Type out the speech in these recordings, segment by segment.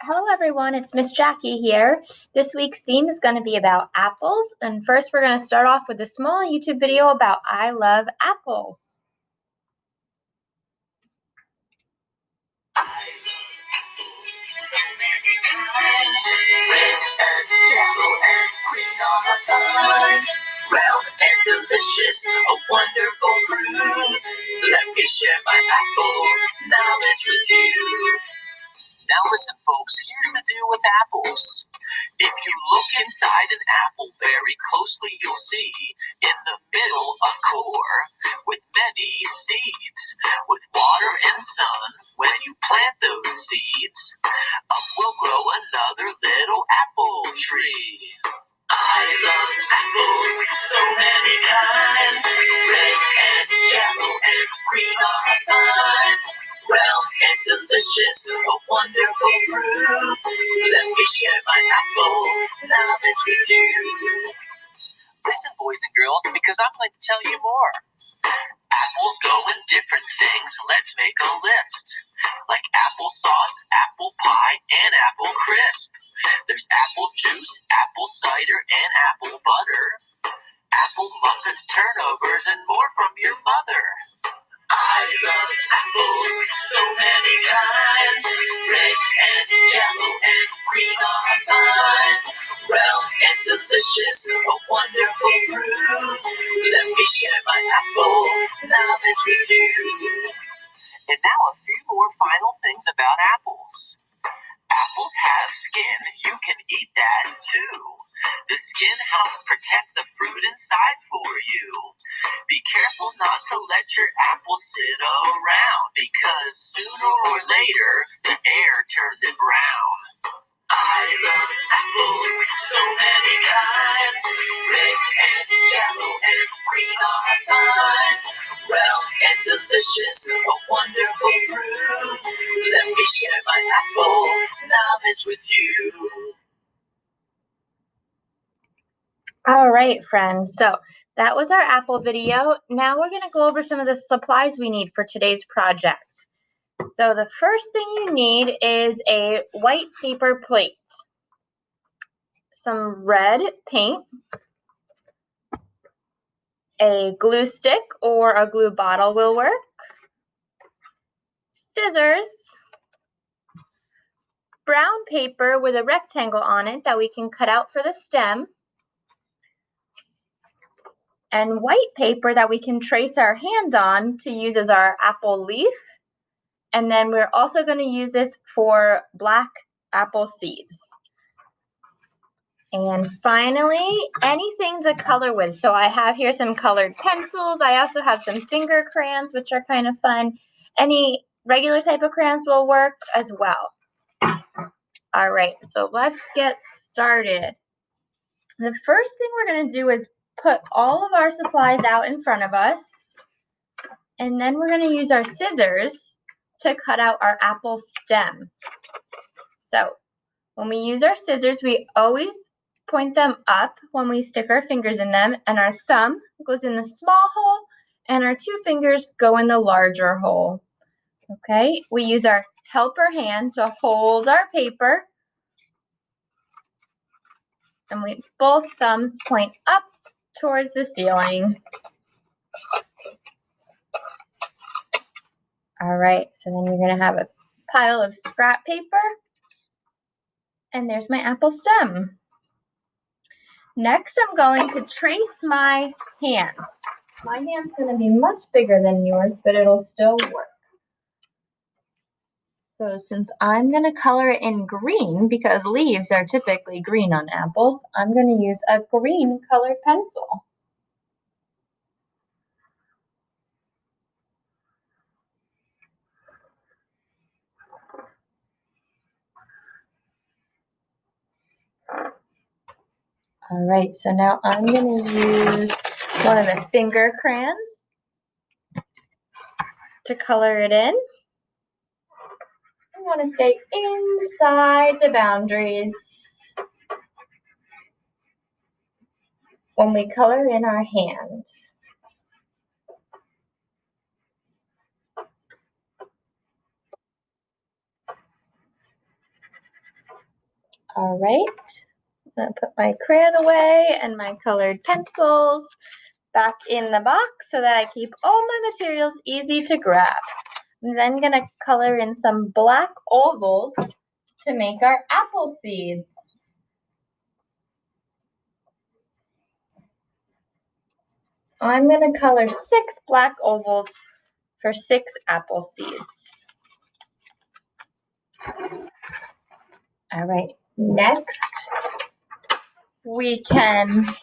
Hello everyone, it's Miss Jackie here. This week's theme is going to be about apples, and first we're going to start off with a small YouTube video about I love apples. I love apples, so many kinds, red and yellow and green on a vine, round and delicious, a wonderful fruit. Let me share my apple knowledge with you. Now listen folks, here's the deal with apples. If you look inside an apple very closely, you'll see in the middle a core with many seeds. With water and sun, when you plant those seeds, up will grow another little apple tree. I love apples, so many kinds, red and yellow and green on a vine, round and delicious, a wonderful fruit. Let me share my apple knowledge with you. Listen, boys and girls, because I'm going to tell you more. Apples go in different things. Let's make a list. Like applesauce, apple pie, and apple crisp. There's apple juice, apple cider, and apple butter. Apple muffins, turnovers, and more from your mother. I love apples, so many kinds, red and yellow and green on a vine, round and delicious, a wonderful fruit. Let me share my apple knowledge with you. And now a few more final things about apples. Apples have skin. You can eat that too. The skin helps protect the fruit inside for you. Be careful not to let your apple sit around, because sooner or later the air turns it brown. I love apples, so many kinds, red and yellow and green on a vine, round and delicious, a wonderful fruit. Let me share my apple knowledge with you. All right, friends, so that was our apple video. Now we're going to go over some of the supplies we need for today's project. So the first thing you need is a white paper plate, some red paint, a glue stick or a glue bottle will work, scissors, brown paper with a rectangle on it that we can cut out for the stem, and white paper that we can trace our hand on to use as our apple leaf. And then we're also going to use this for black apple seeds. And finally, anything to color with. So I have here some colored pencils. I also have some finger crayons, which are kind of fun. Any regular type of crayons will work as well. All right, so let's get started. The first thing we're going to do is put all of our supplies out in front of us. And then we're going to use our scissors to cut out our apple stem. So when we use our scissors, we always point them up when we stick our fingers in them, and our thumb goes in the small hole and our two fingers go in the larger hole. Okay, we use our helper hand to hold our paper, and we both thumbs point up towards the ceiling. All right, so then you're going to have a pile of scrap paper, and there's my apple stem. Next, I'm going to trace my hand. My hand's going to be much bigger than yours, but it'll still work. So since I'm going to color it in green, because leaves are typically green on apples, I'm going to use a green colored pencil. All right, so now I'm going to use one of the finger crayons to color it in. I want to stay inside the boundaries when we color in our hand. All right, I'm gonna put my crayon away and my colored pencils back in the box so that I keep all my materials easy to grab. I'm then gonna color in some black ovals to make our apple seeds. I'm gonna color 6 black ovals for 6 apple seeds. All right, next we can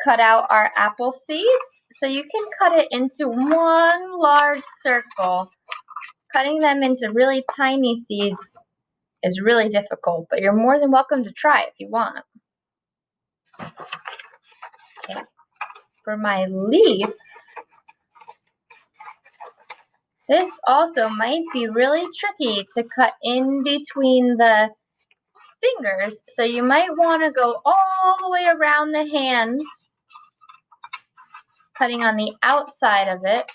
cut out our apple seeds. So you can cut it into one large circle. Cutting them into really tiny seeds is really difficult, but you're more than welcome to try if you want. Okay. For my leaf, this also might be really tricky to cut in between the fingers, so you might want to go all the way around the hands, cutting on the outside of it.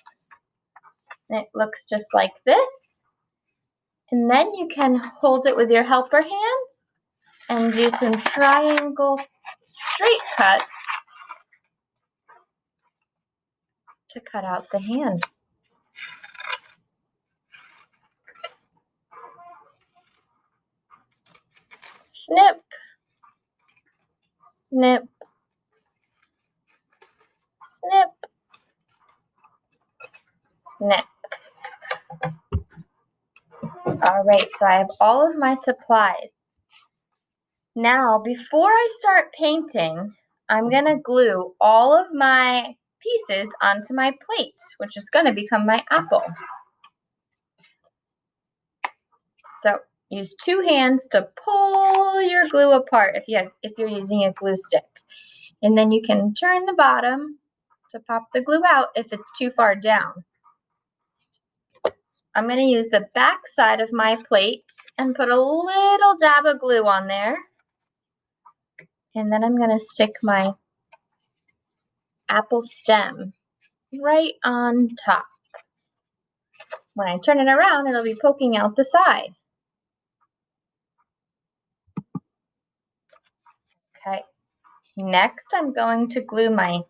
It looks just like this. And then you can hold it with your helper hands and do some triangle straight cuts to cut out the hand. Snip, snip, snip, snip. All right, so I have all of my supplies. Now, before I start painting, I'm gonna glue all of my pieces onto my plate, which is gonna become my apple. So use 2 hands to pull your glue apart if you're using a glue stick. And then you can turn the bottom to pop the glue out if it's too far down. I'm going to use the back side of my plate and put a little dab of glue on there. And then I'm going to stick my apple stem right on top. When I turn it around, it'll be poking out the side. Okay. Next, I'm going to glue my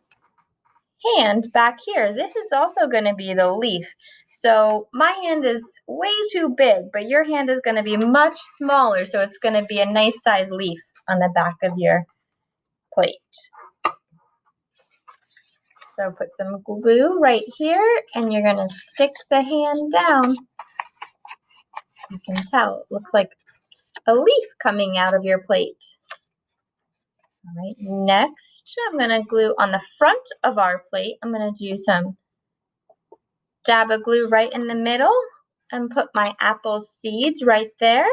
hand back here. This is also going to be the leaf. So my hand is way too big, but your hand is going to be much smaller, so it's going to be a nice size leaf on the back of your plate. So put some glue right here, and you're going to stick the hand down. You can tell it looks like a leaf coming out of your plate. All right, next I'm going to glue on the front of our plate. I'm going to do some dab of glue right in the middle and put my apple seeds right there.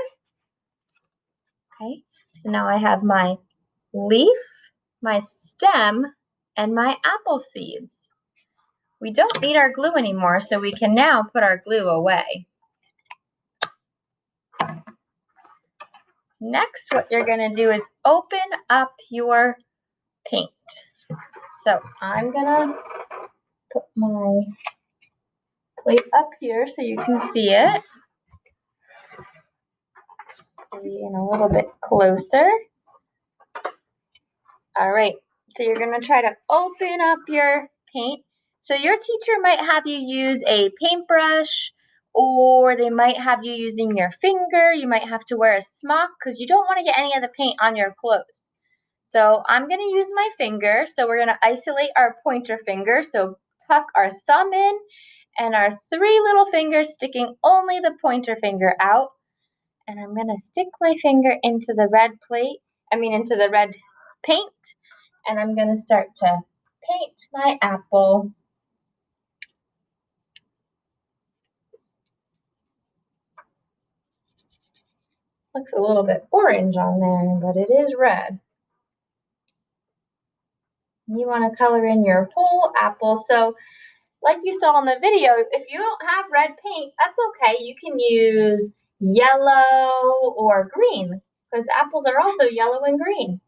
Okay, so now I have my leaf, my stem, and my apple seeds. We don't need our glue anymore, so we can now put our glue away. Next, what you're going to do is open up your paint. So I'm going to put my plate up here so you can see it. In a little bit closer. All right, so you're going to try to open up your paint. So your teacher might have you use a paintbrush, or they might have you using your finger. You might have to wear a smock because you don't want to get any of the paint on your clothes. So I'm going to use my finger. So we're going to isolate our pointer finger. So tuck our thumb in and our 3 little fingers sticking only the pointer finger out. And I'm going to stick my finger into the red into the red paint. And I'm going to start to paint my apple. Looks a little bit orange on there, but it is red. You want to color in your whole apple. So like you saw in the video, if you don't have red paint, that's okay. You can use yellow or green because apples are also yellow and green.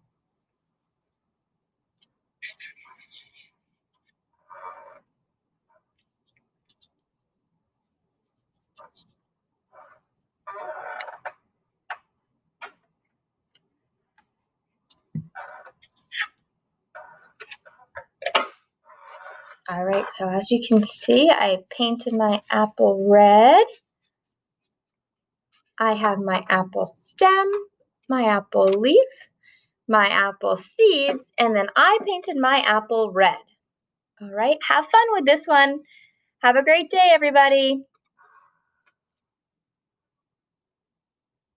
All right, so as you can see, I painted my apple red. I have my apple stem, my apple leaf, my apple seeds, and then I painted my apple red. All right, have fun with this one. Have a great day, everybody.